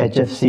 HFC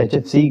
HFC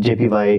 JPY,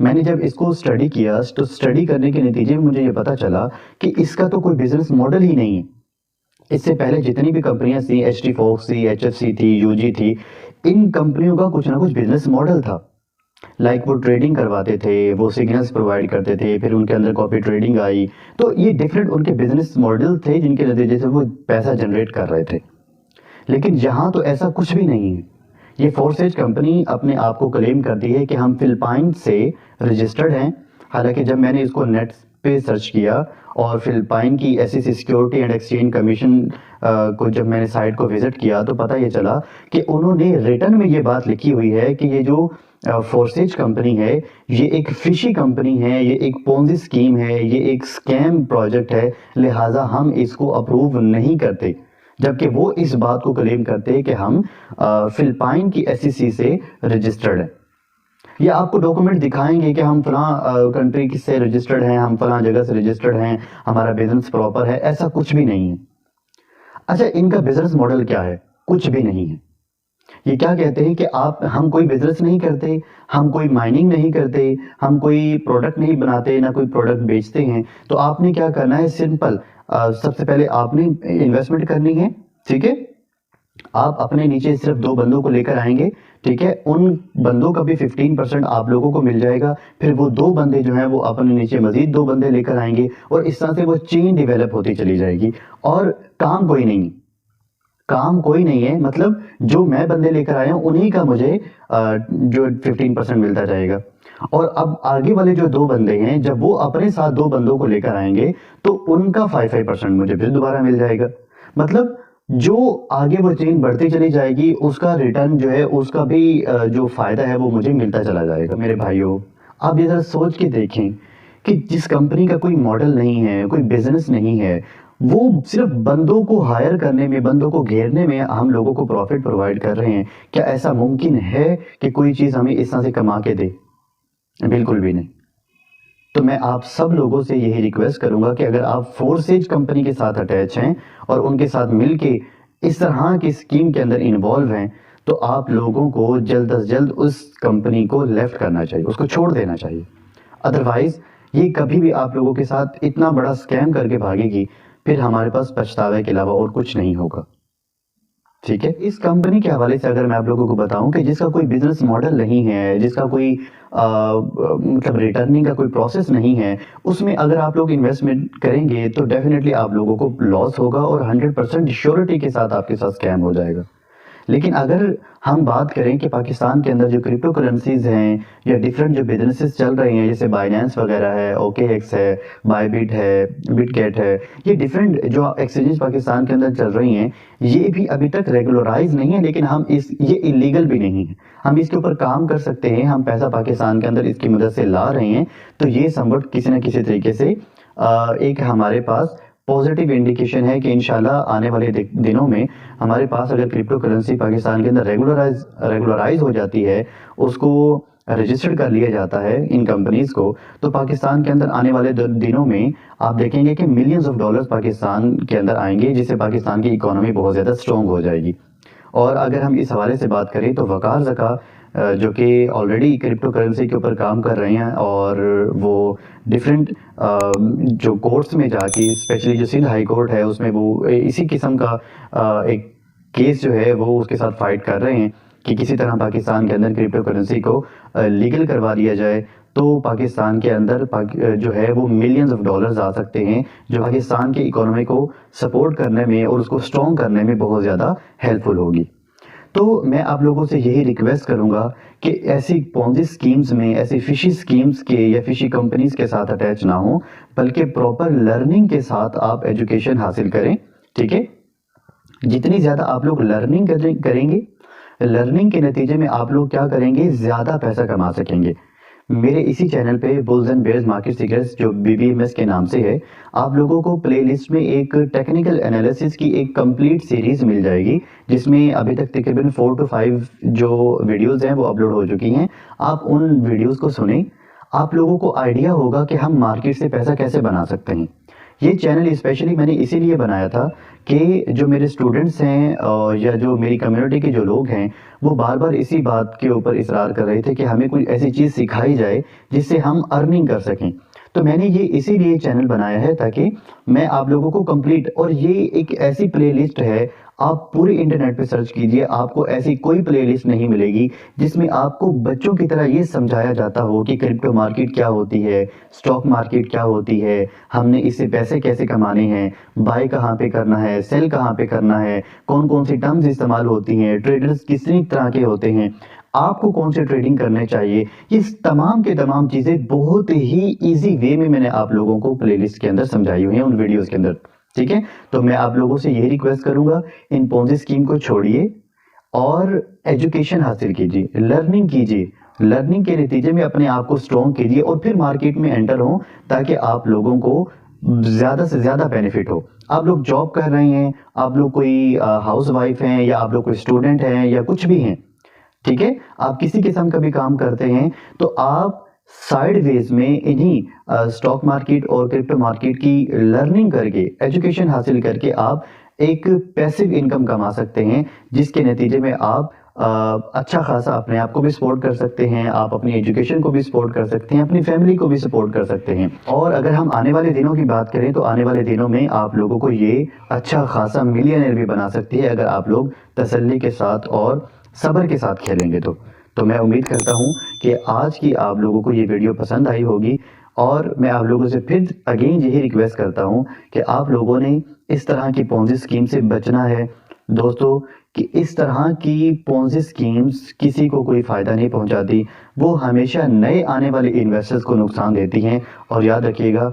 میں نے جب اس کو اسٹڈی کیا تو اسٹڈی کرنے کے نتیجے میں مجھے یہ پتا چلا کہ اس کا تو کوئی بزنس ماڈل ہی نہیں ہے. اس سے پہلے جتنی بھی کمپنیاں تھیں، ایچ ٹی فوکس تھی، ایچ ایف سی تھی، یو جی تھی، ان کمپنیوں کا کچھ نہ کچھ بزنس ماڈل تھا. لائک وہ ٹریڈنگ کرواتے تھے، وہ سگنلز پرووائڈ کرتے تھے، پھر ان کے اندر کاپی ٹریڈنگ آئی. تو یہ ڈفرینٹ ان کے بزنس ماڈل تھے جن کے نتیجے سے وہ پیسہ جنریٹ کر رہے تھے. لیکن یہاں تو ایسا کچھ بھی نہیں ہے. یہ فورسیج کمپنی اپنے آپ کو کلیم کرتی ہے کہ ہم فلپائن سے رجسٹرڈ ہیں. حالانکہ جب میں نے اس کو نیٹ پہ سرچ کیا اور فلپائن کی S E C Security and Exchange Commission کو جب میں نے سائٹ کو وزٹ کیا تو پتہ یہ چلا کہ انہوں نے ریٹن میں یہ بات لکھی ہوئی ہے کہ یہ جو فورسیج کمپنی ہے یہ ایک فشی کمپنی ہے، یہ ایک پونزی اسکیم ہے، یہ ایک اسکیم پروجیکٹ ہے، لہٰذا ہم اس کو اپروو نہیں کرتے. جبکہ وہ اس بات کو کلیم کرتے کہ ہم فلپائن کی ایس ای سی سے رجسٹرڈ ہیں. یہ آپ کو ڈاکومنٹ دکھائیں گے کہ ہم فلاں کنٹری سے رجسٹرڈ ہیں، ہم فلاں جگہ سے رجسٹرڈ ہیں، ہمارا بزنس پراپر ہے. ایسا کچھ بھی نہیں ہے. اچھا، ان کا بزنس ماڈل کیا ہے؟ کچھ بھی نہیں ہے. یہ کیا کہتے ہیں کہ ہم کوئی بزنس نہیں کرتے، ہم کوئی مائننگ نہیں کرتے، ہم کوئی پروڈکٹ نہیں بناتے، نہ کوئی پروڈکٹ بیچتے ہیں. تو آپ نے کیا کرنا ہے؟ سمپل، سب سے پہلے آپ نے انویسٹمنٹ کرنی ہے. ٹھیک ہے، آپ اپنے نیچے صرف 2 بندوں کو لے کر آئیں گے. ٹھیک ہے، ان بندوں کا بھی 15% آپ لوگوں کو مل جائے گا. پھر وہ 2 بندے جو ہیں وہ اپنے نیچے مزید 2 بندے لے کر آئیں گے اور اس طرح سے وہ چین ڈیولپ ہوتی چلی جائے گی. اور کام کوئی نہیں ہے. مطلب جو میں بندے لے کر آیا ہوں انہی کا مجھے جو 15% ملتا جائے گا. اور اب آگے والے جو 2 بندے ہیں جب وہ اپنے ساتھ 2 بندوں کو لے کر آئیں گے تو ان کا 5% مجھے پھر دوبارہ مل جائے گا. مطلب جو آگے وہ چین بڑھتی چلی جائے گی اس کا ریٹرن جو ہے، اس کا بھی جو فائدہ ہے وہ مجھے ملتا چلا جائے گا. میرے بھائیوں، آپ یہ ذرا سوچ کے دیکھیں کہ جس کمپنی کا کوئی ماڈل نہیں ہے، کوئی بزنس نہیں ہے، وہ صرف بندوں کو ہائر کرنے میں، بندوں کو گھیرنے میں ہم لوگوں کو پروفٹ پرووائڈ کر رہے ہیں. کیا ایسا ممکن ہے کہ کوئی چیز ہمیں اس طرح سے کما کے دے؟ بالکل بھی نہیں. تو میں آپ سب لوگوں سے یہی ریکویسٹ کروں گا کہ اگر آپ فورسیج کمپنی کے ساتھ اٹیچ ہیں اور ان کے ساتھ مل کے اس طرح کی اسکیم کے اندر انوالو ہیں تو آپ لوگوں کو جلد از جلد اس کمپنی کو لیفٹ کرنا چاہیے، اس کو چھوڑ دینا چاہیے. ادروائز یہ کبھی بھی آپ لوگوں کے ساتھ اتنا بڑا اسکیم کر کے بھاگے گی، پھر ہمارے پاس پچھتاوے کے علاوہ اور کچھ نہیں ہوگا. ٹھیک ہے، اس کمپنی کے حوالے سے اگر میں آپ لوگوں کو بتاؤں کہ جس کا کوئی بزنس ماڈل نہیں ہے، جس کا کوئی مطلب ریٹرننگ کا کوئی پروسیس نہیں ہے، اس میں اگر آپ لوگ انویسٹمنٹ کریں گے تو ڈیفینیٹلی آپ لوگوں کو لاس ہوگا اور 100% شیورٹی کے ساتھ آپ کے ساتھ اسکیم ہو جائے گا. لیکن اگر ہم بات کریں کہ پاکستان کے اندر جو کرپٹو کرنسیز ہیں یا ڈفرینٹ جو بزنسز چل رہے ہیں جیسے بائنانس وغیرہ ہے، اوکے ایکس ہے، بائی بٹ ہے، بٹ گیٹ ہے، یہ ڈفرینٹ جو ایکسچینج پاکستان کے اندر چل رہی ہیں، یہ بھی ابھی تک ریگولرائز نہیں ہے. لیکن یہ انلیگل بھی نہیں ہے، ہم اس کے اوپر کام کر سکتے ہیں. ہم پیسہ پاکستان کے اندر اس کی مدد سے لا رہے ہیں. تو یہ سمبٹ کسی نہ کسی طریقے سے ایک ہمارے پاس پازیٹیو انڈیکیشن ہے کہ انشاءاللہ آنے والے دنوں میں ہمارے پاس اگر کرپٹو کرنسی پاکستان کے اندر ریگولرائز ہو جاتی ہے، اس کو رجسٹرڈ کر لیا جاتا ہے ان کمپنیز کو، تو پاکستان کے اندر آنے والے دنوں میں آپ دیکھیں گے کہ ملینز آف ڈالرز پاکستان کے اندر آئیں گے، جس سے پاکستان کی اکانومی بہت زیادہ اسٹرانگ ہو جائے گی. اور اگر ہم اس حوالے سے بات کریں تو وقار زکا جو کہ آلریڈی کرپٹو کرنسی کے اوپر کام کر رہے ہیں اور وہ ڈفرینٹ جو کورٹس میں جا کے، اسپیشلی جو سندھ ہائی کورٹ ہے اس میں وہ اسی قسم کا ایک کیس جو ہے وہ اس کے ساتھ فائٹ کر رہے ہیں کہ کسی طرح پاکستان کے اندر کرپٹو کرنسی کو لیگل کروا دیا جائے تو پاکستان کے اندر جو ہے وہ ملینز آف ڈالرز آ سکتے ہیں، جو پاکستان کی اکانومی کو سپورٹ کرنے میں اور اس کو اسٹرانگ کرنے میں بہت زیادہ ہیلپ فل ہوگی. تو میں آپ لوگوں سے یہی ریکویسٹ کروں گا کہ ایسی پونزی اسکیمز میں، ایسی فشی اسکیمز کے یا فشی کمپنیز کے ساتھ اٹیچ نہ ہوں، بلکہ پراپر لرننگ کے ساتھ آپ ایجوکیشن حاصل کریں. ٹھیک ہے، جتنی زیادہ آپ لوگ لرننگ کریں گے، لرننگ کے نتیجے میں آپ لوگ کیا کریں گے؟ زیادہ پیسہ کما سکیں گے. میرے اسی چینل پہ bills and bears market secrets جو BBMS کے نام سے ہے، آپ لوگوں کو پلے لسٹ میں ایک ٹیکنیکل انالیسس کی ایک کمپلیٹ سیریز مل جائے گی، جس میں ابھی تک تقریباً 4 to 5 جو ویڈیوز ہیں وہ اپلوڈ ہو چکی ہیں. آپ ان ویڈیوز کو سنیں، آپ لوگوں کو آئیڈیا ہوگا کہ ہم مارکیٹ سے پیسہ کیسے بنا سکتے ہیں. یہ چینل اسپیشلی میں نے اسی لیے بنایا تھا کہ جو میرے اسٹوڈنٹس ہیں یا جو میری کمیونٹی کے جو لوگ ہیں وہ بار بار اسی بات کے اوپر اصرار کر رہے تھے کہ ہمیں کوئی ایسی چیز سکھائی جائے جس سے ہم ارننگ کر سکیں. تو میں نے یہ اسی لیے چینل بنایا ہے تاکہ میں آپ لوگوں کو کمپلیٹ، اور یہ ایک ایسی پلے لسٹ ہے، آپ پورے انٹرنیٹ پہ سرچ کیجئے، آپ کو ایسی کوئی پلے لسٹ نہیں ملے گی جس میں آپ کو بچوں کی طرح یہ سمجھایا جاتا ہو کہ کرپٹو مارکیٹ کیا ہوتی ہے، سٹاک مارکیٹ کیا ہوتی ہے، ہم نے اس سے پیسے کیسے کمانے ہیں، بائی کہاں پہ کرنا ہے، سیل کہاں پہ کرنا ہے، کون کون سی ٹرمز استعمال ہوتی ہیں، ٹریڈرز کتنی طرح کے ہوتے ہیں، آپ کو کون سے ٹریڈنگ کرنے چاہیے. یہ تمام کے تمام چیزیں بہت ہی ایزی وے میں نے آپ لوگوں کو پلے لسٹ کے اندر سمجھائی ہوئی ہیں ان ویڈیوز کے اندر. ٹھیک ہے، تو میں آپ لوگوں سے یہی ریکویسٹ کروں گا، ان پونزی اسکیم کو چھوڑیے اور ایجوکیشن حاصل کیجیے، لرننگ کیجیے، لرننگ کے نتیجے میں اپنے آپ کو سٹرونگ کیجیے اور پھر مارکیٹ میں انٹر ہوں تاکہ آپ لوگوں کو زیادہ سے زیادہ بینیفٹ ہو. آپ لوگ جاب کر رہے ہیں، آپ لوگ کوئی ہاؤس وائف ہیں، یا آپ لوگ کوئی اسٹوڈنٹ ہیں، یا کچھ بھی ہیں، ٹھیک ہے، آپ کسی قسم کا بھی کام کرتے ہیں، تو آپ سائیڈ ویز میں انہی سٹاک مارکیٹ اور کرپٹو مارکیٹ کی لرننگ کر کے، ایجوکیشن حاصل کر کے آپ ایک پیسیو انکم کما سکتے ہیں، جس کے نتیجے میں آپ اچھا خاصا اپنے آپ کو بھی سپورٹ کر سکتے ہیں، آپ اپنی ایجوکیشن کو بھی سپورٹ کر سکتے ہیں، اپنی فیملی کو بھی سپورٹ کر سکتے ہیں. اور اگر ہم آنے والے دنوں کی بات کریں تو آنے والے دنوں میں آپ لوگوں کو یہ اچھا خاصا ملینئر بھی بنا سکتی ہے اگر آپ لوگ تسلی کے ساتھ اور صبر کے ساتھ کھیلیں گے. تو میں امید کرتا ہوں کہ آج کی آپ لوگوں کو یہ ویڈیو پسند آئی ہوگی، اور میں آپ لوگوں سے پھر اگین یہی ریکویسٹ کرتا ہوں کہ آپ لوگوں نے اس طرح کی پونزی اسکیم سے بچنا ہے دوستو، کہ اس طرح کی پونزی اسکیمز کسی کو کوئی فائدہ نہیں پہنچاتی، وہ ہمیشہ نئے آنے والے انویسٹرز کو نقصان دیتی ہیں. اور یاد رکھیے گا،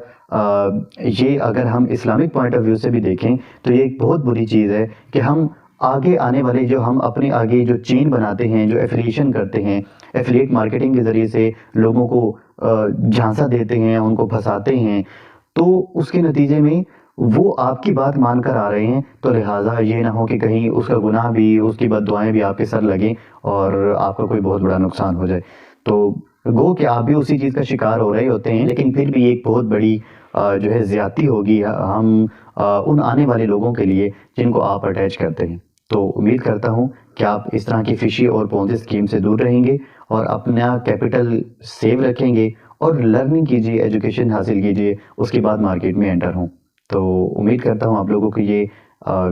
یہ اگر ہم اسلامک پوائنٹ آف ویو سے بھی دیکھیں تو یہ ایک بہت بری چیز ہے کہ ہم آگے آنے والے ہم اپنے آگے جو چین بناتے ہیں، جو ایفیلیشن کرتے ہیں، ایفیلیٹ مارکیٹنگ کے ذریعے سے لوگوں کو جھانسا دیتے ہیں، ان کو پھنساتے ہیں، تو اس کے نتیجے میں وہ آپ کی بات مان کر آ رہے ہیں، تو لہٰذا یہ نہ ہو کہ کہیں اس کا گناہ بھی، اس کی بد دعائیں بھی آپ کے سر لگیں اور آپ کا کوئی بہت بڑا نقصان ہو جائے. تو گو کہ آپ بھی اسی چیز کا شکار ہو رہے ہوتے ہیں، لیکن پھر بھی ایک بہت بڑی جو ہے زیادتی ہوگی ہم ان آنے والے لوگوں کے لیے جن کو آپ اٹیچ کرتے ہیں. تو امید کرتا ہوں کہ آپ اس طرح کی فشی اور پونزی اسکیم سے دور رہیں گے اور اپنا کیپٹل سیو رکھیں گے اور لرننگ کیجیے، ایجوکیشن حاصل کیجیے، اس کے بعد مارکیٹ میں انٹر ہوں. تو امید کرتا ہوں آپ لوگوں کو یہ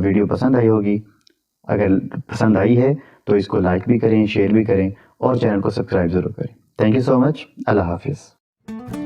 ویڈیو پسند آئی ہوگی. اگر پسند آئی ہے تو اس کو لائک بھی کریں، شیئر بھی کریں اور چینل کو سبسکرائب ضرور کریں. تھینک یو سو مچ. اللہ حافظ.